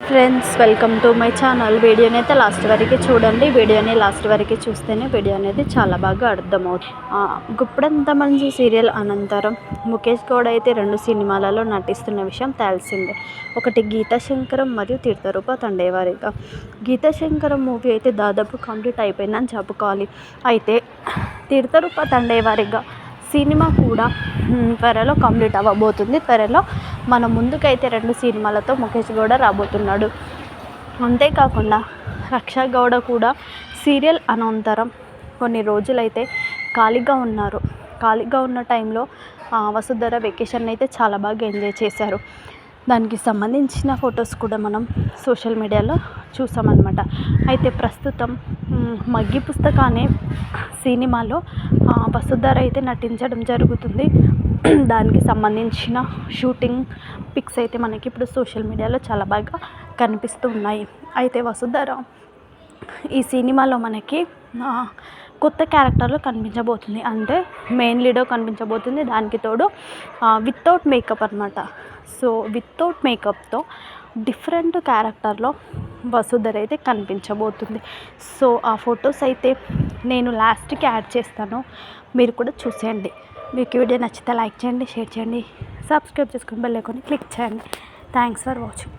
Friends, welcome to my channel. వీడియోని అయితే last వరకు చూడండి. వీడియోని లాస్ట్ వరకు చూస్తేనే వీడియో అనేది చాలా బాగా అర్థమవుతుంది. గుప్పుడంత మంచి సీరియల్ అనంతరం ముఖేష్ గౌడ్ అయితే 2 సినిమాలలో నటిస్తున్న విషయం తెలిసిందే. ఒకటి గీతాశంకరం మరియు తీర్థరూప తండేవారిగా. గీతాశంకరం మూవీ అయితే దాదాపు కంప్లీట్ అయిపోయిందని చెప్పుకోవాలి. అయితే తీర్థరూప తండేవారిగా సినిమా కూడా త్వరలో కంప్లీట్ అవ్వబోతుంది. త్వరలో మన ముందుకైతే 2 సినిమాలతో ముఖేష్ గౌడ రాబోతున్నాడు. అంతేకాకుండా రక్షా గౌడ కూడా సీరియల్ అనంతరం కొన్ని రోజులైతే ఖాళీగా ఉన్నారు. ఖాళీగా ఉన్న టైంలో వసుధర వెకేషన్ అయితే చాలా బాగా ఎంజాయ్ చేశారు. దానికి సంబంధించిన ఫొటోస్ కూడా మనం సోషల్ మీడియాలో చూసామన్నమాట. అయితే ప్రస్తుతం మగ్గి పుస్తక అనే సినిమాలో వసుధర అయితే నటించడం జరుగుతుంది. దానికి సంబంధించిన షూటింగ్ పిక్స్ అయితే మనకి ఇప్పుడు సోషల్ మీడియాలో చాలా బాగా కనిపిస్తూ ఉన్నాయి. అయితే వసుధర ఈ సినిమాలో మనకి కొత్త క్యారెక్టర్లో కనిపించబోతుంది. అంటే మెయిన్ లీడర్ కనిపించబోతుంది. దానికి తోడు వితౌట్ మేకప్ అనమాట. సో వితౌట్ మేకప్తో డిఫరెంట్ క్యారెక్టర్లో వసుధర అయితే కనిపించబోతుంది. సో ఆ ఫొటోస్ అయితే నేను లాస్ట్కి యాడ్ చేస్తాను, మీరు కూడా చూసేయండి. మీకు వీడియో నచ్చితే లైక్ చేయండి, షేర్ చేయండి, సబ్స్క్రైబ్ చేసుకుని బెల్ ఐకాన్ని క్లిక్ చేయండి. Thanks for watching.